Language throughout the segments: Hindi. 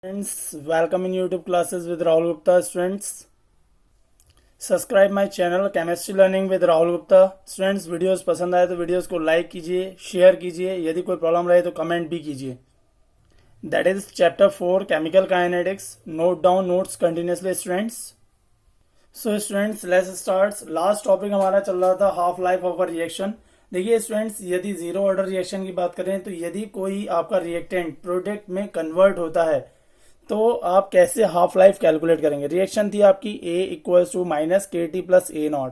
Friends, welcome in YouTube classes with Rahul Gupta. Students, subscribe my channel chemistry learning with Rahul Gupta. Students, videos पसंद आए तो वीडियोस को लाइक कीजिए, शेयर कीजिए. यदि कोई प्रॉब्लम रहे तो कमेंट भी कीजिए. That is chapter 4 chemical kinetics. Note down notes continuously students. So students, let's start. Last topic हमारा चल रहा था half life of a reaction. देखिए स्टूडेंट्स, यदि जीरो ऑर्डर रिएक्शन की बात करें तो यदि कोई आपका रिएक्टेंट प्रोडक्ट में कन्वर्ट होता है तो आप कैसे हाफ लाइफ कैलकुलेट करेंगे. रिएक्शन थी आपकी A equals to minus K T plus A naught,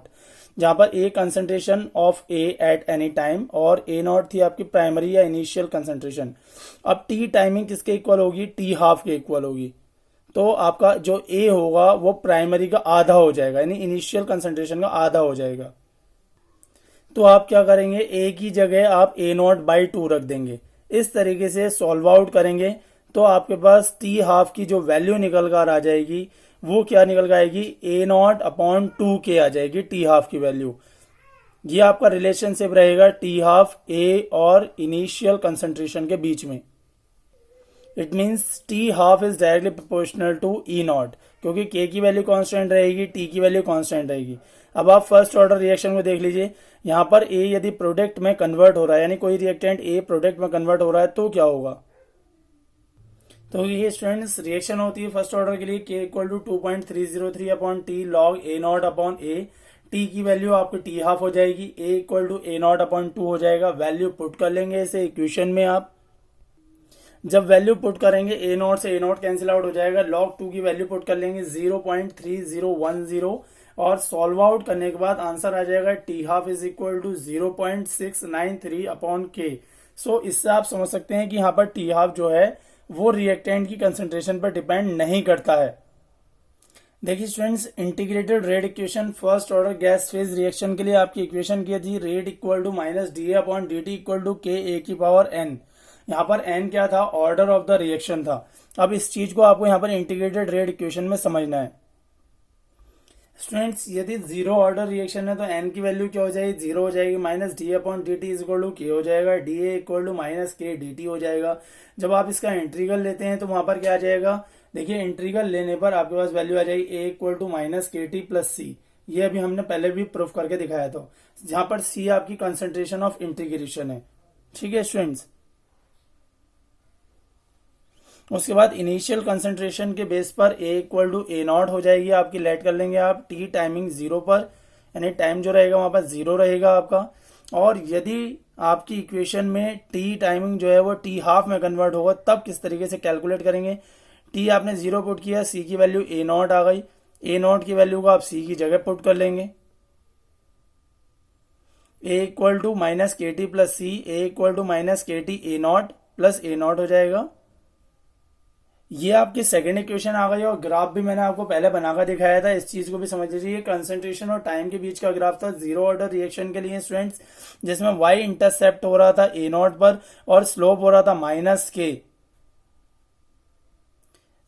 जहां पर A concentration of A at any time और ए नॉट थी आपकी प्राइमरी या इनिशियल कंसेंट्रेशन. अब टी टाइमिंग किसके इक्वल होगी? टी हाफ के इक्वल होगी. तो आपका जो ए होगा वो प्राइमरी का आधा हो जाएगा, यानी इनिशियल कंसेंट्रेशन का आधा हो जाएगा. तो आप क्या करेंगे, ए की जगह आप ए नॉट बाई टू रख देंगे. इस तरीके से सॉल्व आउट करेंगे तो आपके पास टी हाफ की जो वैल्यू निकल कर आ जाएगी वो क्या निकल कर आएगी? ए नॉट अपॉन टू के आ जाएगी टी हाफ की वैल्यू. ये आपका रिलेशनशिप रहेगा टी हाफ ए और इनिशियल कंसंट्रेशन के बीच में. It means T half is directly proportional to E naught, क्योंकि के की वैल्यू कांस्टेंट रहेगी, टी की वैल्यू कांस्टेंट रहेगी. अब आप फर्स्ट ऑर्डर रिएक्शन में देख लीजिए. यहाँ पर ए यदि प्रोडक्ट में कन्वर्ट हो रहा है, यानी कोई रिएक्टेंट ए प्रोडक्ट में कन्वर्ट हो रहा है, तो क्या होगा? तो ये स्टूडेंट्स रिएक्शन होती है फर्स्ट ऑर्डर के लिए K equal to 2.303 upon T log A naught upon A. T की वैल्यू आपकी टी हाफ हो जाएगी, A equal to A naught upon two हो जाएगा. वैल्यू पुट कर लेंगे इसे इक्वेशन में. आप जब वैल्यू पुट करेंगे ए नॉट से ए नॉट कैंसिल आउट हो जाएगा. लॉग टू की वैल्यू पुट कर लेंगे 0.3010 और सॉल्व आउट करने के बाद आंसर आ जाएगा T half is equal to 0.693 upon K. So इससे आप समझ सकते हैं कि यहाँ पर टी हाफ जो है वो रिएक्टेंट की कंसंट्रेशन पर डिपेंड नहीं करता है. देखिए students, integrated rate equation first order gas phase reaction के लिए आपकी इक्वेशन क्या थी? Rate equal to minus D A upon D T equal to K A की पावर एन. यहाँ पर एन क्या था? ऑर्डर ऑफ द रिएक्शन था. अब इस चीज को आपको यहाँ पर इंटीग्रेटेड रेट इक्वेशन में समझना है. स्टूडेंट्स, यदि जीरो ऑर्डर रिएक्शन है तो एन की वैल्यू क्या हो जाएगी? जीरो हो जाएगी. Minus D upon D T is equal to K हो जाएगा. D A equal to minus K D T हो जाएगा. जब आप इसका इंट्रीगल लेते हैं तो वहां पर क्या आ जाएगा? देखिए इंट्रीगल लेने पर आपके पास वैल्यू आ जाएगी A equal to minus K T plus सी. ये अभी हमने पहले भी प्रूफ करके दिखाया था, जहां पर सी आपकी कंसेंट्रेशन ऑफ इंटीग्रेशन है. ठीक है स्टूडेंट्स. उसके बाद इनिशियल कंसंट्रेशन के बेस पर ए इक्वल टू ए नॉट हो जाएगी आपकी. लेट कर लेंगे आप टी टाइमिंग जीरो पर, यानी टाइम जो रहेगा वहां पर जीरो रहेगा आपका. और यदि आपकी इक्वेशन में टी टाइमिंग जो है वो टी हाफ में कन्वर्ट होगा तब किस तरीके से कैलकुलेट करेंगे? टी आपने जीरो पुट किया, सी की वैल्यू ए नॉट आ गई. ए नॉट की वैल्यू को आप सी की जगह पुट कर लेंगे. A equal to minus K T plus C, A equal to minus K T A naught plus A naught हो जाएगा. ये आपकी सेकेंड इक्वेशन आ गई. और ग्राफ भी मैंने आपको पहले बनाकर दिखाया था, इस चीज को भी समझ लीजिए. ये कंसंट्रेशन और टाइम के बीच का ग्राफ था जीरो ऑर्डर रिएक्शन के लिए स्टूडेंट्स, जिसमें y इंटरसेप्ट हो रहा था ए नॉट पर और स्लोप हो रहा था माइनस के.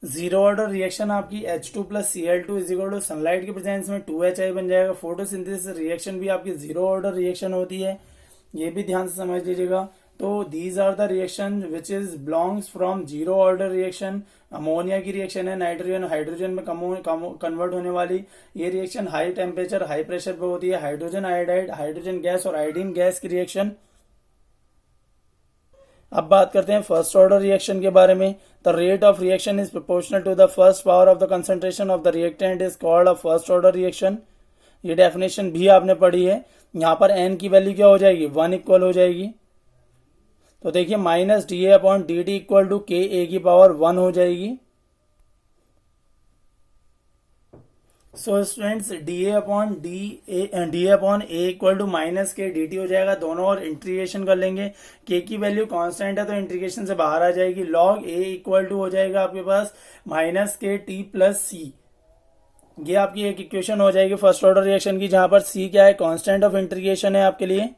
जीरो ऑर्डर रिएक्शन आपकी H2 plus Cl2 is equal to sunlight के प्रेजेंस में 2HI बन जाएगा. फोटोसिंथेसिस रिएक्शन भी आपकी जीरो ऑर्डर रिएक्शन होती है, ये भी ध्यान से समझ लीजिएगा. तो these are the reaction which is belongs from zero order reaction. Ammonia की रिएक्शन है नाइट्रोजन हाइड्रोजन में कन्वर्ट होने वाली. ये reaction high temperature high pressure पे होती है. हाइड्रोजन आयोडाइड, हाइड्रोजन गैस और आयोडीन गैस की रिएक्शन. अब बात करते हैं फर्स्ट ऑर्डर रिएक्शन के बारे में. The rate of reaction is proportional to the first power of the concentration of the reactant is called a first order reaction. ये डेफिनेशन भी आपने पढ़ी है. यहाँ पर एन की वैल्यू क्या हो जाएगी? वन इक्वल हो जाएगी. तो देखिए minus D A upon D T equal to K A की पावर वन हो जाएगी. So students, D A upon A equal to minus K D T हो जाएगा. दोनों और इंटीग्रेशन कर लेंगे. के की वैल्यू कांस्टेंट है तो इंटीग्रेशन से बाहर आ जाएगी. लॉग ए इक्वल टू हो जाएगा आपके पास माइनस के टी प्लस सी. ये आपकी एक इक्वेशन हो जाएगी फर्स्ट ऑर्डर रिएक्शन की, जहां पर सी क्या है? कांस्टेंट ऑफ इंटीग्रेशन है आपके लिए.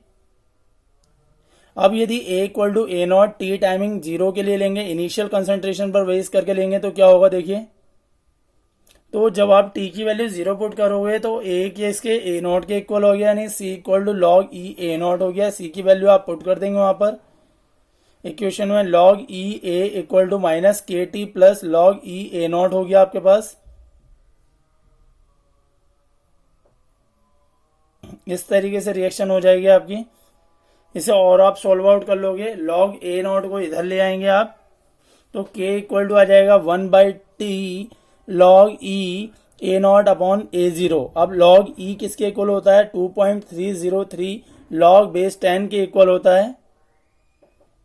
अब यदि A equal to A naught T timing zero के लिए लेंगे, इनिशियल कंसंट्रेशन पर बेस करके लेंगे तो क्या होगा? देखिए, तो जब आप टी की वैल्यू जीरो पुट करोगे तो ए के इसके ए नॉट के इक्वल हो गया, यानी C equal to log E A naught हो गया. सी की वैल्यू आप पुट कर देंगे वहां पर. इक्वेशन में log E A equal to minus K T plus log E A naught हो गया आपके पास। इस तरीके से रिएक्शन हो जाएगी आपकी। इसे और आप सॉल्व आउट कर लोगे, log ए नॉट को इधर ले आएंगे आप, तो k इक्वल टू आ जाएगा 1/t log E A naught upon A zero. अब log ई किसके इक्वल होता है? 2.303 log बेस 10 के इक्वल होता है।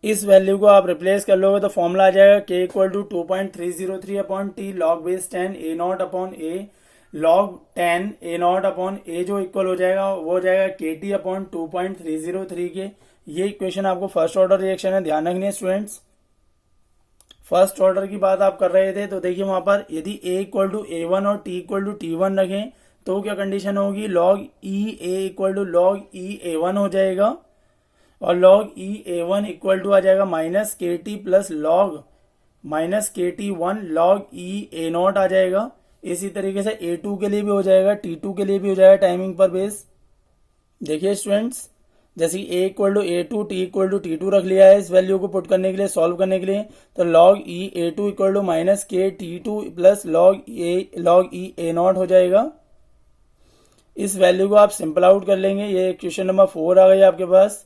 इस वैल्यू को आप रिप्लेस कर लोगे तो फॉर्मूला आ जाएगा k equal to 2.303 upon T log base 10 A naught upon A log 10 A naught upon A जो इक्वल हो जाएगा वो हो जाएगा के टी अपॉन 2.303 के। ये इक्वेशन आपको फर्स्ट ऑर्डर रिएक्शन है, ध्यान रखनी है स्टूडेंट्स। फर्स्ट ऑर्डर की बात आप कर रहे थे तो देखिए वहां पर यदि a इक्वल टू a1 और t इक्वल टू t1 रखें तो क्या कंडीशन होगी? log E A equal to log E a1 हो जाएगा और log E a1 equal to आ जाएगा minus K T plus log minus K T 1 log E A naught आ जाएगा। इसी तरीके से a2 के लिए भी हो जाएगा, t2 के लिए भी हो जाएगा टाइमिंग पर बेस। देखिए स्टूडेंट्स, जैसे a equal to a2 t equal to t2 रख लिया है इस वैल्यू को पुट करने के लिए, सॉल्व करने के लिए, तो log e a2 equal to minus K t2 plus log e a naught हो जाएगा। इस वैल्यू को आप सिंपल आउट कर लेंगे। ये क्वेश्चन नंबर 4 आ गई आपके पास।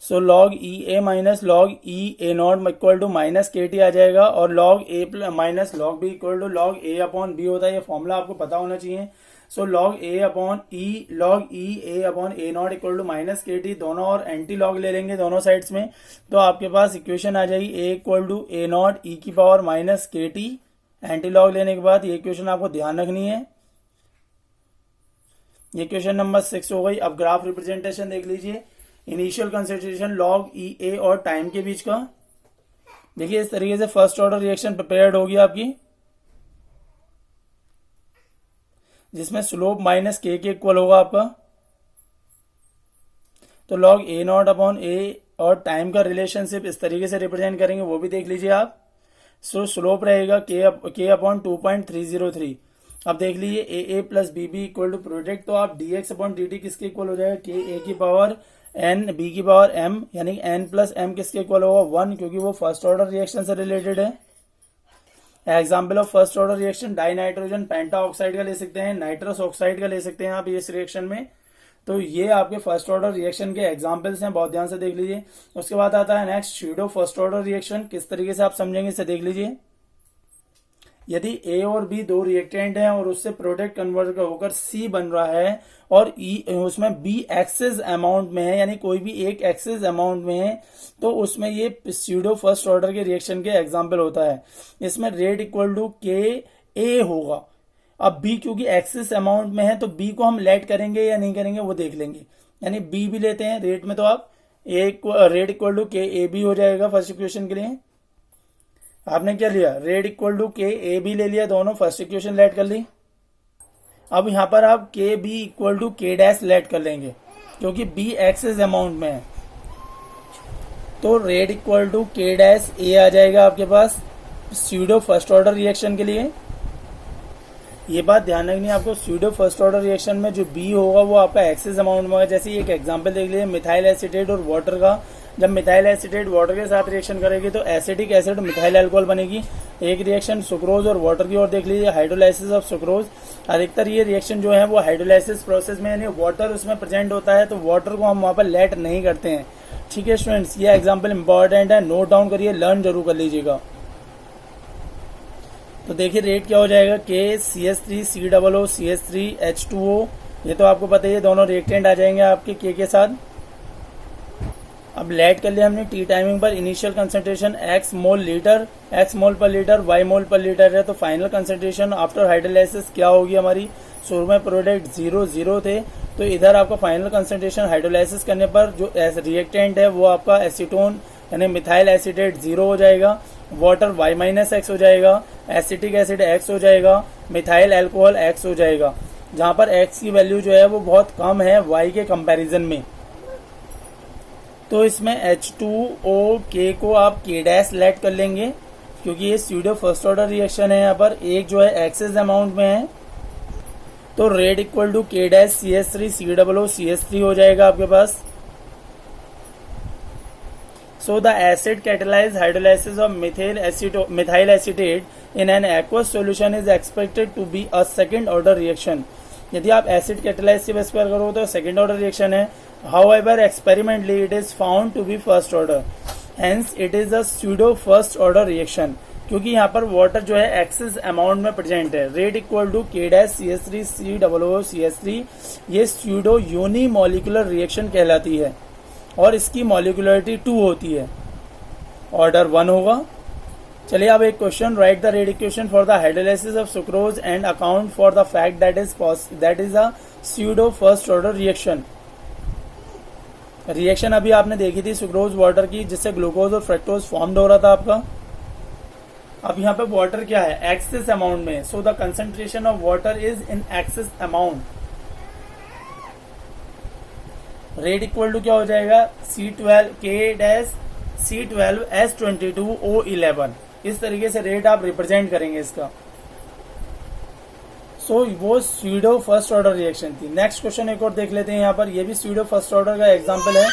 So log E A minus log E A naught equal to minus K T आ जाएगा और log A minus log B equal to log A upon B होता है। ये फॉर्मूला आपको पता होना चाहिए। So log A upon e log E A upon A naught equal to minus K T, दोनों और एंटी लॉग ले लेंगे दोनों साइड्स में, तो आपके पास इक्वेशन आ जाएगी A equal to A not ई की power minus K T. Anti log लेने के बाद ये इक्वेशन आपको ध्यान रखनी है। ये क्वेश्चन नंबर 6 हो गई। अब ग्राफ रिप्रेजेंटेशन देख लीजिए, इनिशियल कंसंट्रेशन log ई ए और टाइम के बीच का। देखिए इस तरीके से फर्स्ट ऑर्डर रिएक्शन प्रिपेयर्ड होगी आपकी, जिसमें स्लोप माइनस के इक्वल होगा आपका। तो log ए नॉट अपॉन ए और टाइम का रिलेशनशिप इस तरीके से रिप्रेजेंट करेंगे, वो भी देख लीजिए आप। सो स्लोप रहेगा के अपॉन 2.303। अब देख लीजिए A A plus B B equal to product, तो आप D X upon D T किसके इक्वल हो जाएगा? के ए की पावर एन बी की पावर एम, यानी एन प्लस एम किसके इक्वल होगा? 1, क्योंकि वो फर्स्ट ऑर्डर रिएक्शन से रिलेटेड है। Example of first order reaction dinitrogen penta oxide का ले सकते हैं, नाइट्रस ऑक्साइड का ले सकते हैं आप इस रिएक्शन में। तो ये आपके फर्स्ट ऑर्डर रिएक्शन के एग्जाम्पल्स हैं, बहुत ध्यान से देख लीजिए। उसके बाद आता है next pseudo first order reaction. किस तरीके से आप समझेंगे इसे देख लीजिए। यदि ए और बी दो रिएक्टेंट हैं और उससे प्रोडक्ट कन्वर्ट होकर सी बन रहा है और उसमें बी एक्सेस अमाउंट में है, यानी कोई भी एक एक्सेस अमाउंट में है, तो उसमें ये स्यूडो फर्स्ट ऑर्डर के रिएक्शन के एग्जाम्पल होता है। इसमें रेट इक्वल टू के ए होगा। अब बी क्योंकि एक्सेस अमाउंट में है तो बी को हम लेट करेंगे या नहीं करेंगे वो देख लेंगे, यानी बी भी लेते हैं रेट में, तो आप rate equal to K A B हो जाएगा फर्स्ट इक्वेशन के लिए। आपने क्या लिया? Rate equal to K A B ले लिया, दोनों फर्स्ट इक्वेशन लेट कर ली। अब यहां पर आप के बी इक्वल टू के डैश लेट कर लेंगे क्योंकि बी एक्सेस अमाउंट में है, तो रेट इक्वल टू के डैश ए आ जाएगा आपके पास स्यूडो फर्स्ट ऑर्डर रिएक्शन के लिए। ये बात ध्यान रखनी है आपको, स्यूडो फर्स्ट ऑर्डर रिएक्शन में जो बी होगा वो आपका एक्सेस अमाउंट में होगा। जैसे एक एग्जांपल देख लीजिए मिथाइल एसीटेट और वाटर का। जब मिथाइल एसीटेट वाटर के साथ रिएक्शन करेगी तो एसिटिक एसिड मिथाइल अल्कोहल बनेगी। एक रिएक्शन सुक्रोज और वाटर की ओर देख लीजिए, हाइड्रोलाइसिस ऑफ सुक्रोज। अधिकतर ये रिएक्शन जो है वो हाइड्रोलाइसिस प्रोसेस में, यानी वाटर उसमें प्रेजेंट होता है, तो वाटर को हम वहां पर लेट नहीं करते हैं। ठीक है स्टूडेंट्स, ये एग्जाम्पल इंपॉर्टेंट है, नोट डाउन करिए, लर्न जरूर कर लीजिएगा। तो देखिए रेट क्या हो जाएगा? के CH3 COO CH3 H2O, ये तो आपको पता ही है, दोनों रिएक्टेंट आ जाएंगे आपके के साथ। अब लेट कर लिया हमने टी टाइमिंग पर। Initial concentration x mole litre, x मोल पर लीटर, y मोल पर लीटर है, तो फाइनल कंसंट्रेशन आफ्टर हाइड्रोलाइसिस क्या होगी हमारी? शुरू में प्रोडक्ट 0 थे, तो इधर आपका फाइनल कंसंट्रेशन हाइड्रोलाइसिस करने पर जो रिएक्टेंट है वो आपका एसीटोन यानी मिथाइल एसीटेट 0 हो जाएगा, वाटर y-x हो जाएगा, एसिटिक एसिड x हो जाएगा, मिथाइल अल्कोहल x हो जाएगा, जहां पर x की वैल्यू जो है वो बहुत कम है y के कंपैरिजन में। तो इसमें H2O K को आप K डैश लेट कर लेंगे क्योंकि ये स्यूडो फर्स्ट ऑर्डर रिएक्शन है। यहाँ पर एक जो है एक्सेस अमाउंट में है, तो rate equal to K dash CH3 COO CH3 हो जाएगा आपके पास। So the acid catalyzed hydrolysis of methyl acetate in an aqueous solution is expected to be a second order reaction. यदि आप एसिड कैटेलाइज के बेस पर करो तो सेकेंड ऑर्डर रिएक्शन है. However, experimentally it is found to be first order. Hence it is a pseudo first order reaction. क्योंकि यहाँ पर वाटर जो है एक्सेस अमाउंट में प्रेजेंट है. Rate equal to K-CH3COOCH3. ये स्यूडो यूनी मॉलिकुलर रिएक्शन कहलाती है और इसकी मॉलिकुलरिटी 2 होती है. ऑर्डर 1 होगा. चलिए अब एक question. Right the rate equation for the hydrolysis of sucrose and account for the fact that is a pseudo first order reaction. Reaction अभी आपने देखी थी सुक्रोज वाटर की, जिससे ग्लूकोज और फ्रक्टोज फॉर्म्ड हो रहा था आपका. अब यहाँ पे वाटर क्या है, एक्सेस अमाउंट में. So the concentration of water is in excess amount. Rate equal to क्या हो जाएगा, C12K-C12S22O11. इस तरीके से रेट आप रिप्रेजेंट करेंगे इसका. सो वो स्यूडो फर्स्ट ऑर्डर रिएक्शन थी. नेक्स्ट क्वेश्चन एक और देख लेते हैं यहाँ पर. ये भी स्यूडो फर्स्ट ऑर्डर का एग्जांपल है.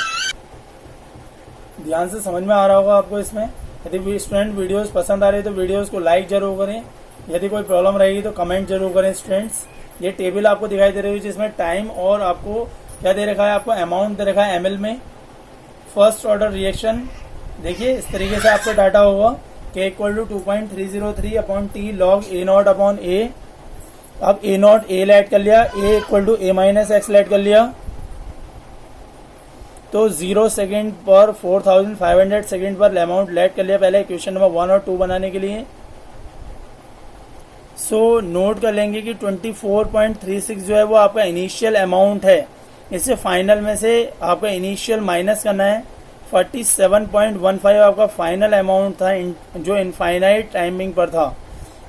ध्यान से समझ में आ रहा होगा आपको इसमें. यदि स्टूडेंट वीडियोस पसंद आ रही है तो वीडियोस को लाइक जरूर करें. यदि कोई प्रॉब्लम रहेगी तो कमेंट जरूर करें स्टूडेंट्स. ये टेबल आपको दिखाई दे रही है जिसमें टाइम और आपको क्या दे रखा है, आपको अमाउंट दे रखा है ml में. फर्स्ट ऑर्डर रिएक्शन देखिए इस तरीके से आपको डाटा होगा. K equal to 2.303/T log A0/A. अब A0 A ऐड कर लिया, A equal to A-X add कर लिया. तो 0 सेकेंड पर 4500 सेकेंड पर अमाउंट लेट कर लिया पहले इक्वेशन नंबर 1 और 2 बनाने के लिए. सो नोट कर लेंगे कि 24.36 जो है वो आपका इनिशियल अमाउंट है. इससे फाइनल में से आपका इनिशियल माइनस करना है. 47.15 आपका फाइनल अमाउंट था जो इनफाइनाइट टाइमिंग पर था.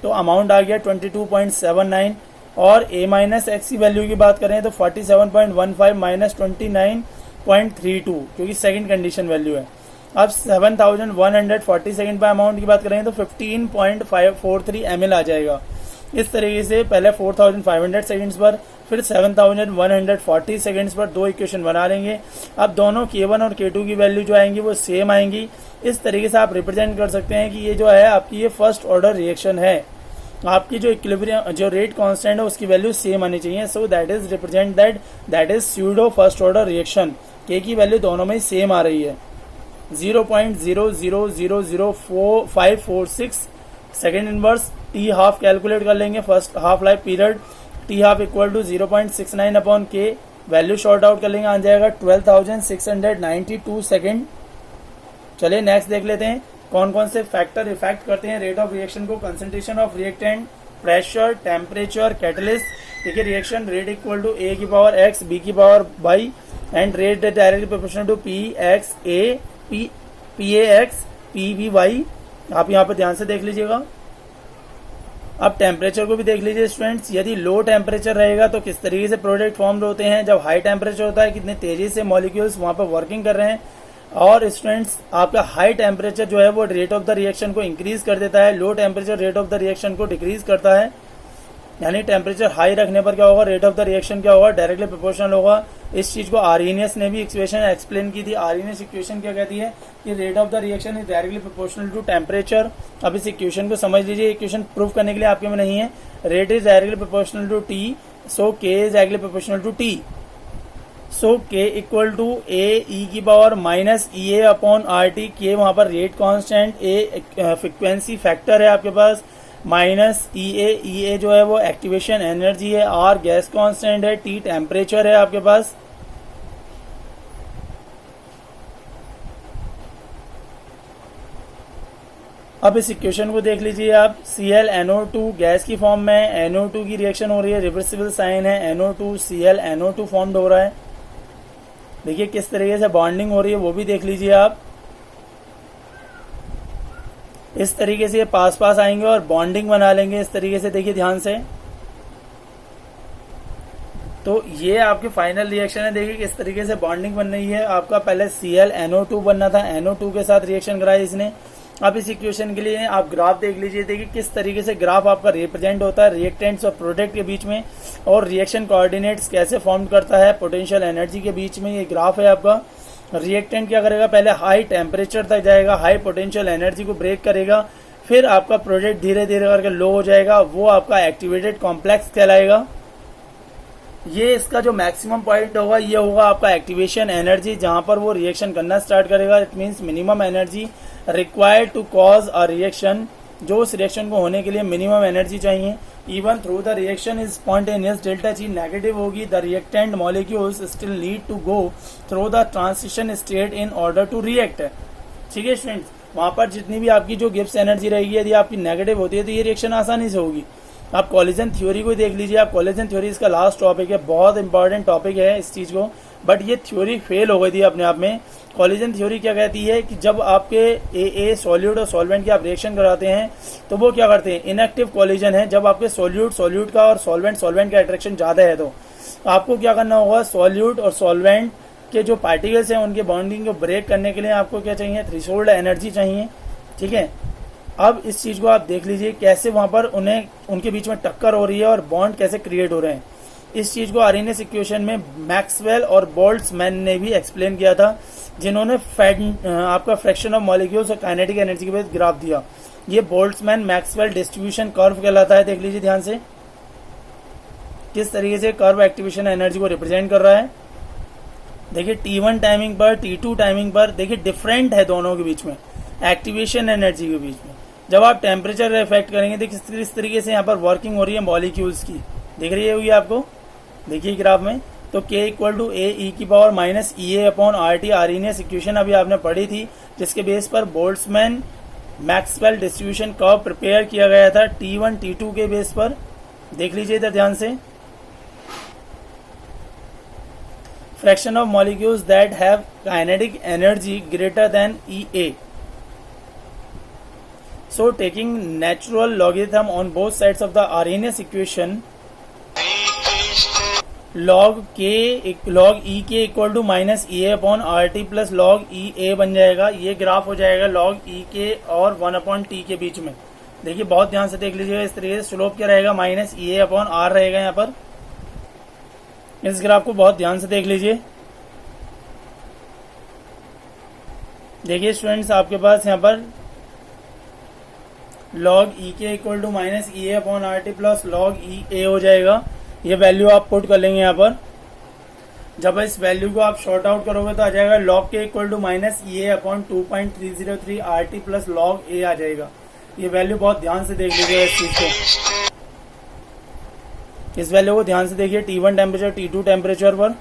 तो अमाउंट आ गया 22.79. और A-X की वैल्यू की बात करें तो 47.15 माइनस 29.32 क्योंकि सेकंड कंडीशन वैल्यू है. अब 7140 सेकंड पर अमाउंट की बात करें तो 15.43 ml आ जाएगा. इस तरीके से पहले 4500 सेकंड्स पर फिर 7140 सेकंड्स पर दो इक्वेशन बना लेंगे. अब दोनों K1 और K2 की वैल्यू जो आएंगी वो सेम आएंगी. इस तरीके से आप रिप्रेजेंट कर सकते हैं कि ये जो है आपकी ये फर्स्ट ऑर्डर रिएक्शन है. आपकी जो इक्विलिब्रियम जो रेट कांस्टेंट है उसकी वैल्यू सेम आनी चाहिए. So that is represent that is pseudo first order reaction. K की वैल्यू दोनों में सेम आ रही है. 0.0000546 second inverse. T half calculate कर लेंगे first half life period. T half equal to 0.69/K. Value short out कर लेंगे, आ जाएगा 12,692 सेकेंड. चलिए नेक्स्ट देख लेते हैं कौन कौन से फैक्टर इफेक्ट करते हैं रेट ऑफ रिएक्शन को. Concentration of reactant, pressure, temperature, catalyst. देखिए reaction rate equal to A की पावर X B की power Y and rate directly proportional to PXA PAX PBY. आप यहाँ पर ध्यान से देख लीजिएगा. अब टेम्परेचर को भी देख लीजिए स्टूडेंट्स. यदि लो टेम्परेचर रहेगा तो किस तरीके से प्रोडक्ट फॉर्म होते हैं. जब हाई टेम्परेचर होता है कितने तेजी से मॉलिक्यूल्स वहां पर वर्किंग कर रहे हैं. और स्टूडेंट्स आपका हाई टेम्परेचर जो है वो रेट ऑफ द रिएक्शन को इंक्रीज कर देता है. Low temperature rate of the reaction को डिक्रीज करता है. यानी टेम्परेचर हाई रखने पर क्या होगा, रेट ऑफ द रिएक्शन क्या होगा, डायरेक्टली प्रोपोर्शनल होगा. इस चीज को आर्हेनियस ने भी इक्वेशन एक्सप्लेन की थी. आर्हेनियस इक्वेशन क्या कहती है कि rate of the reaction is directly proportional to temperature. अब इस इक्वेशन को समझ लीजिए. इक्वेशन प्रूव करने के लिए आपके में नहीं है. Rate is directly proportional to T. So K is directly proportional to T. So K equal to A E की पावर माइनस EA/RT. K वहां पर rate constant, A frequency factor है आपके पास, माइनस EA जो है वो एक्टिवेशन एनर्जी है, R गैस कांस्टेंट है, T टेम्परेचर है आपके पास. अब इस इक्वेशन को देख लीजिए आप. ClNO2 गैस की फॉर्म में NO2 की रिएक्शन हो रही है, रिवर्सिबल साइन है. NO2 ClNO2 फॉर्म्ड हो रहा है. देखिए किस तरीके से बॉन्डिंग हो रही है वो भी देख लीजिए आप. इस तरीके से ये पास पास आएंगे और बॉन्डिंग बना लेंगे इस तरीके से. देखिए ध्यान से. तो ये आपके फाइनल रिएक्शन है. देखिए किस तरीके से बॉन्डिंग बन रही है. आपका पहले ClNO2 बनना था, NO2 के साथ रिएक्शन कराया इसने. अब इस इक्वेशन के लिए आप ग्राफ देख लीजिए. देखिए किस तरीके से ग्राफ आपका रिप्रेजेंट होता है रिएक्टेंट्स और प्रोडक्ट के बीच में, और रिएक्शन कोऑर्डिनेट्स कैसे फॉर्म करता है पोटेंशियल एनर्जी के बीच में. ये ग्राफ है आपका. रिएक्टेंट क्या करेगा, पहले हाई टेम्परेचर तक जाएगा, हाई पोटेंशियल एनर्जी को ब्रेक करेगा, फिर आपका प्रोडक्ट धीरे धीरे करके लो हो जाएगा, वो आपका एक्टिवेटेड कॉम्प्लेक्स कहलाएगा। ये इसका जो मैक्सिमम पॉइंट होगा ये होगा आपका एक्टिवेशन एनर्जी, जहां पर वो रिएक्शन करना स्टार्ट करेगा। It means minimum energy required to cause a reaction, जो उस रिएक्शन को होने के लिए मिनिमम एनर्जी चाहिए। Even through the reaction is spontaneous, delta G negative होगी, the reactant molecules still need to go through the transition state in order to react. ठीक है स्टूडेंट्स, वहां पर जितनी भी आपकी जो गिब्स एनर्जी रहेगी यदि आपकी नेगेटिव होती है तो ये रिएक्शन आसानी से होगी। आप कॉलिजन थ्योरी को देख लीजिए, आप कॉलिजन थ्योरी इसका लास्ट टॉपिक है, बहुत इंपॉर्टेंट टॉपिक है इस चीज को, बट ये थ्योरी फेल हो गई थी अपने आप में। कॉलिजन थ्योरी क्या कहती है कि जब आपके ए सॉल्यूट और सॉल्वेंट की आप रिएक्शन कराते हैं तो वो क्या करते हैं, इनएक्टिव कॉलिजन है। जब आपके सॉल्यूट का और सॉल्वेंट का अट्रैक्शन ज्यादा है तो आपको क्या करना होगा, सॉल्यूट और सॉल्वेंट के जो पार्टिकल्स हैं उनके बॉन्डिंग को ब्रेक करने के लिए आपको क्या चाहिए, थ्रेशोल्ड एनर्जी चाहिए। ठीक है, अब इस चीज को आप देख लीजिए कैसे वहां पर उनके बीच में टक्कर हो रही है और बॉन्ड कैसे क्रिएट हो रहे हैं। इस चीज को आरएनएस इक्वेशन में मैक्सवेल और बोल्ट्जमैन ने भी एक्सप्लेन किया था, जिन्होंने आपका फ्रैक्शन ऑफ मॉलिक्यूल्स और काइनेटिक एनर्जी के बाद ग्राफ दिया। ये बोल्ट्जमैन मैक्सवेल डिस्ट्रीब्यूशन कर्व कहलाता है। देख लीजिए ध्यान से किस तरीके से कर्व एक्टिवेशन एनर्जी को रिप्रेजेंट कर रहा है। देखिए T1 टाइमिंग पर, T2 टाइमिंग पर, देखिए डिफरेंट है दोनों के बीच में, एक्टिवेशन एनर्जी के बीच में। जब आप टेम्परेचर इफेक्ट करेंगे देखिए किस तरीके से यहाँ पर वर्किंग हो रही है मॉलिक्यूल्स की, दिख रही होगी आपको, देखिए ग्राफ में। तो K equal to A E की power minus E A upon R T, Arrhenius equation अभी आपने पढ़ी थी, जिसके बेस पर Boltzmann Maxwell distribution curve prepare किया गया था T1 T2 के बेस पर। देख लीजिए इधर ध्यान से, fraction of molecules that have kinetic energy greater then EA. So taking natural logarithm on both sides of the Arrhenius equation, log E k equal to minus E A upon R T plus log E A बन जाएगा। ये ग्राफ हो जाएगा लॉग ई के और 1 अपॉन टी के बीच में। देखिए बहुत ध्यान से देख लीजिएगा, इस तरीके से स्लोप क्या रहेगा, minus E A upon R रहेगा यहाँ पर। इस ग्राफ को बहुत ध्यान से देख लीजिए। देखिए स्टूडेंट्स, आपके पास यहाँ पर log E K equal to minus E A upon R T plus log E A हो जाएगा। ये वैल्यू आप पुट कर लेंगे यहाँ पर। जब इस वैल्यू को आप शॉर्ट आउट करोगे तो आ जाएगा log K equal to minus E A upon 2.303 R T plus log A आ जाएगा। ये वैल्यू बहुत ध्यान से देख लीजिएगा इस चीज को, इस वैल्यू को ध्यान से देखिए। T1 टेम्परेचर, T2 टेम्परेचर पर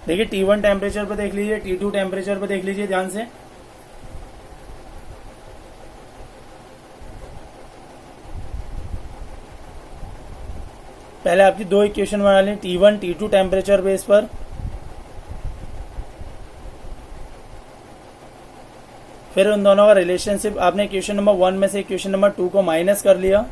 देखिए, T1 टेम्परेचर पर देख लीजिए, T2 टेम्परेचर पर देख लीजिए ध्यान से। पहले आपकी दो इक्वेशन बना लें, T1 T2 टेम्परेचर बेस पर, फिर उन दोनों का रिलेशनशिप आपने इक्वेशन नंबर 1 में से इक्वेशन नंबर 2 को माइनस कर लिया।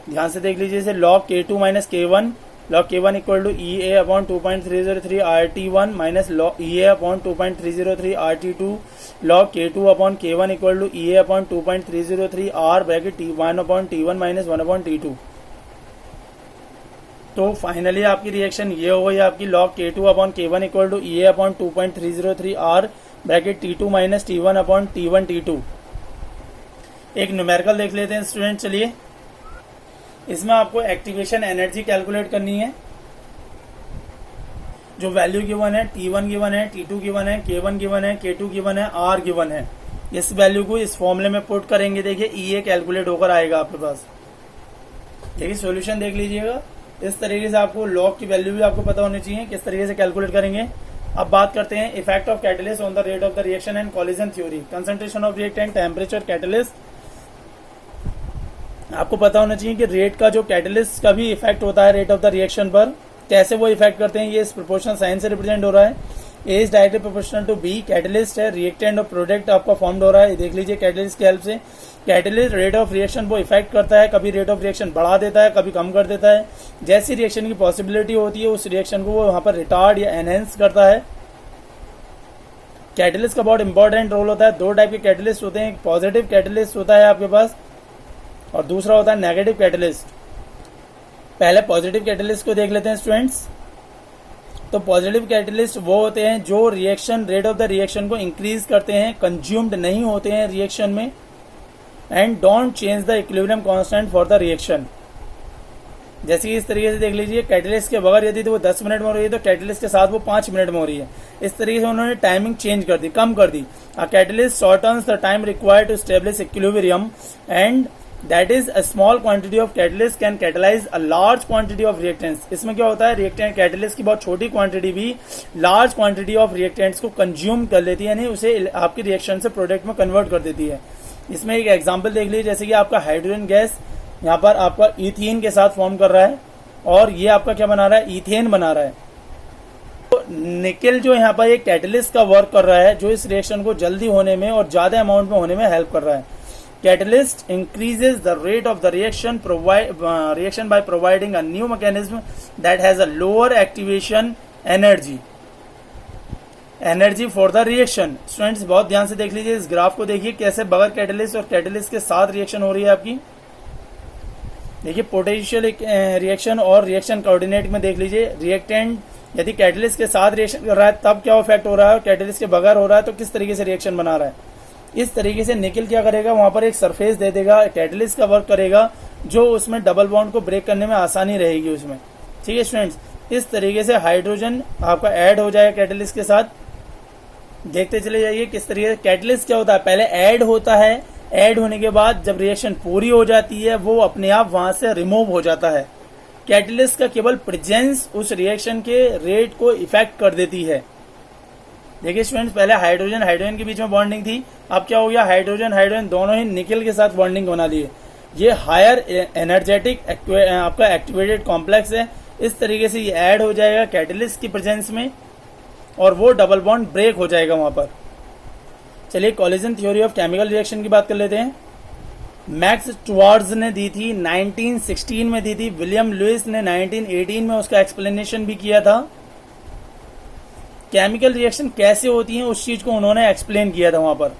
ध्यान से देख लीजिए, इसे log K2 minus K1, log K1 equal to E A upon 2.303 RT1 minus E A upon 2.303 RT2, log K2 upon K1 equal to E A upon 2.303 R bracket T1 upon T1 minus 1 upon T2। तो फाइनली आपकी रिएक्शन ये हो गई आपकी log K2 upon K1 equal to E A upon 2.303 R bracket T2 minus T1 upon T1 T2। एक न्यूमेरिकल देख लेते हैं स्टूडेंट, चलिए। इसमें आपको एक्टिवेशन एनर्जी कैलकुलेट करनी है। जो वैल्यू गिवन है, T1 गिवन है, T2 गिवन है, K1 गिवन है, K2 गिवन है, R गिवन है। इस वैल्यू को इस फॉर्मूले में पुट करेंगे, देखिए EA कैलकुलेट होकर आएगा आपके पास। देखिए सॉल्यूशन देख लीजिएगा, इस तरीके से आपको लॉग की वैल्यू भी आपको पता होनी चाहिए, किस तरीके से कैलकुलेट करेंगे। अब बात करते हैं effect of catalyst on the rate of the reaction and collision theory. Concentration of reactant, temperature, catalyst. आपको पता होना चाहिए कि रेट का जो कैटलिस्ट का भी इफेक्ट होता है रेट ऑफ द रिएक्शन पर, कैसे वो इफेक्ट करते हैं, ये इस प्रोपोर्शनल साइन से रिप्रेजेंट हो रहा है। A is directly proportional to B, catalyst है, रिएक्टेंट और प्रोडक्ट आपका फॉर्म्ड हो रहा है। देख लीजिए कैटलिस्ट की हेल्प से। कैटलिस्ट रेट ऑफ रिएक्शन को इफेक्ट करता है, कभी रेट ऑफ रिएक्शन बढ़ा देता है, कभी कम कर देता है। जैसी रिएक्शन की पॉसिबिलिटी होती है उस रिएक्शन को वो वहां पर रिटार्ड या एनहेंस करता है। कैटलिस्ट का बहुत इंपॉर्टेंट रोल होता है। दो टाइप के कैटलिस्ट होते हैं, एक पॉजिटिव कैटलिस्ट होता है आपके पास और दूसरा होता है नेगेटिव कैटलिस्ट। पहले पॉजिटिव कैटलिस्ट को देख लेते हैं स्टूडेंट्स। तो पॉजिटिव कैटलिस्ट वो होते हैं जो reaction rate of the reaction को इंक्रीज करते हैं, कंज्यूम्ड नहीं होते हैं रिएक्शन में, and don't change the equilibrium constant for the reaction. जैसे कि इस तरीके से देख लीजिए, कैटलिस्ट के बगैर यदि तो वो 10 मिनट में हो रही है तो कैटलिस्ट के साथ वो 5 मिनट में हो रही है। इस तरीके से उन्होंने टाइमिंग चेंज कर दी, कम कर दी। A catalyst shortens the time required to establish equilibrium and that is a small quantity of catalyst can catalyse a large quantity of reactants. इसमें क्या होता है, रिएक्टेंट कैटलिस्ट की बहुत छोटी क्वांटिटी भी लार्ज क्वांटिटी ऑफ रिएक्टेंट्स को कंज्यूम कर लेती है, यानी उसे आपकी रिएक्शन से प्रोडक्ट में कन्वर्ट कर देती है। इसमें एक एग्जांपल देख लीजिए, जैसे कि आपका हाइड्रोजन गैस यहाँ पर आपका इथेन के साथ फॉर्म कर रहा है और ये आपका क्या बना रहा है, इथेन बना रहा है। तो निकेल जो यहाँ पर एक कैटलिस्ट का वर्क कर रहा है, जो इस रिएक्शन को जल्दी होने में और ज्यादा अमाउंट में होने में हेल्प कर रहा है। Catalyst increases the rate of the reaction by providing a new mechanism that has a lower activation energy for the reaction। Students बहुत ध्यान से देख लीजिए, इस ग्राफ को देखिए कैसे बगैर कैटलिस्ट और कैटलिस्ट के साथ रिएक्शन हो रही है आपकी। देखिए पोटेंशियल रिएक्शन और रिएक्शन कोऑर्डिनेट में देख लीजिए, रिएक्टेंट यदि कैटलिस्ट के साथ रिएक्शन कर रहा है तब क्या इफेक्ट हो रहा है, और कैटलिस्ट के बगैर हो रहा है तो किस तरीके से रिएक्शन बना रहा है। इस तरीके से निकेल क्या करेगा, वहां पर एक सरफेस दे देगा, कैटलिस्ट का वर्क करेगा, जो उसमें डबल बॉन्ड को ब्रेक करने में आसानी रहेगी उसमें। ठीक है स्टूडेंट्स, इस तरीके से हाइड्रोजन आपका ऐड हो जाएगा कैटलिस्ट के साथ। देखते चले जाइए किस तरीके से कैटलिस्ट क्या होता है, पहले ऐड होता है, ऐड होने के बाद जब रिएक्शन पूरी हो जाती है वो अपने आप वहां से रिमूव हो जाता है। कैटलिस्ट का केवल प्रेजेंस उस रिएक्शन के रेट को इफेक्ट कर देती है। देखिए स्टूडेंट्स, पहले हाइड्रोजन हाइड्रोजन के बीच में बॉन्डिंग थी, अब क्या हो गया, हाइड्रोजन हाइड्रोजन दोनों ही निकेल के साथ बॉन्डिंग बना लिए। ये हायर एनर्जेटिक आपका एक्टिवेटेड कॉम्प्लेक्स है। इस तरीके से ये ऐड हो जाएगा कैटलिस्ट की प्रेजेंस में और वो डबल बॉन्ड ब्रेक हो जाएगा वहां पर। चलिए collision theory of chemical reaction की बात कर लेते हैं। मैक्स टुवार्ड्स ने दी थी 1916 में दी थी, विलियम लुइस ने 1918 में उसका एक्सप्लेनेशन भी किया था। केमिकल रिएक्शन कैसे होती है उस चीज को उन्होंने एक्सप्लेन किया था वहां पर।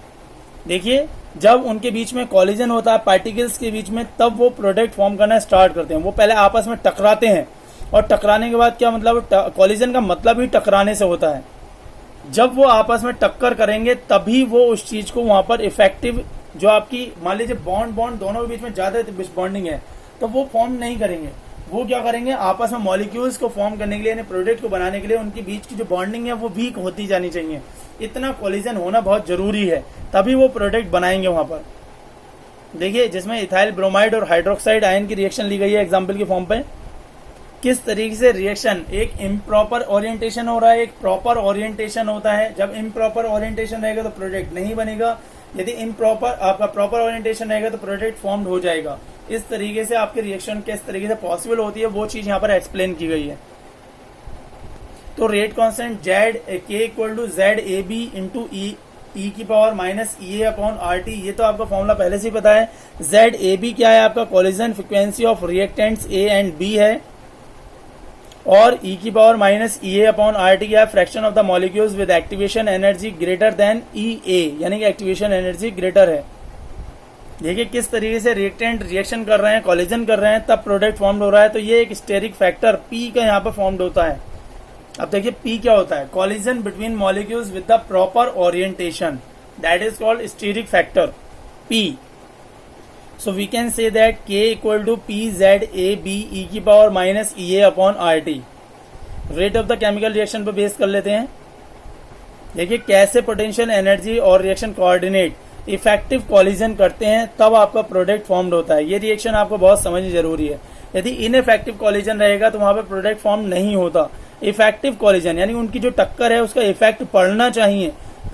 देखिए जब उनके बीच में कॉलिजन होता है पार्टिकल्स के बीच में, तब वो प्रोडक्ट फॉर्म करना स्टार्ट करते हैं। वो पहले आपस में टकराते हैं और टकराने के बाद क्या मतलब, कॉलिजन का मतलब ही टकराने से होता है। जब वो आपस में टक्कर करेंगे तभी वो उस चीज को वहां पर इफेक्टिव, जो आपकी मान लीजिए बॉन्ड दोनों के बीच में ज्यादा बॉन्डिंग है तो वो फॉर्म नहीं करेंगे। वो क्या करेंगे, आपस में मॉलिक्यूल्स को फॉर्म करने के लिए, प्रोडक्ट को बनाने के लिए उनके बीच की जो बॉन्डिंग है वो वीक होती जानी चाहिए। इतना कोलिजन होना बहुत जरूरी है, तभी वो प्रोडक्ट बनाएंगे वहां पर। देखिए जिसमें इथाइल ब्रोमाइड और हाइड्रोक्साइड आयन की रिएक्शन ली गई है एग्जाम्पल के फॉर्म पे। किस तरीके से रिएक्शन, एक इम्प्रॉपर ओरिएंटेशन हो रहा है, एक प्रॉपर ओरिएंटेशन होता है। जब इम्प्रॉपर ओरिएंटेशन रहेगा तो प्रोडक्ट नहीं बनेगा, यदि इम्प्रॉपर आपका प्रॉपर ओरिएंटेशन रहेगा तो प्रोडक्ट फॉर्म्ड हो जाएगा। इस तरीके से आपके रिएक्शन किस तरीके से पॉसिबल होती है वो चीज यहाँ पर एक्सप्लेन की गई है। तो rate constant Z K equal to Z A B into E की power minus E A upon R T, ये तो आपका फॉर्मूला पहले से ही पता है। जेड ए बी क्या है, आपका collision frequency of reactants A and B है, और ई की power minus E A upon R T क्या है, fraction of the molecules with activation energy greater than E A, यानी कि एक्टिवेशन एनर्जी ग्रेटर है। देखिए किस तरीके से रिएक्टेंट रिएक्शन कर रहे हैं, कोलिजन कर रहे हैं, तब प्रोडक्ट फॉर्म्ड हो रहा है। तो ये एक स्टेरिक फैक्टर पी का यहाँ पर फॉर्म्ड होता है। अब देखिए पी क्या होता है, collision between molecules with the proper orientation, that is called steric factor P. So we can say that K equal to PZAB e की power minus EA upon RT। Rate of the chemical reaction पर बेस कर लेते हैं। देखिए कैसे पोटेंशियल एनर्जी और रिएक्शन कोऑर्डिनेट इफेक्टिव कोलिजन करते हैं, तब आपका प्रोडक्ट फॉर्म्ड होता है। ये रिएक्शन आपको बहुत समझनी जरूरी है। यदि इनइफेक्टिव कोलिजन रहेगा तो वहां पर प्रोडक्ट फॉर्म नहीं होता। इफेक्टिव कोलिजन यानी उनकी जो टक्कर है उसका इफेक्ट पड़ना चाहिए,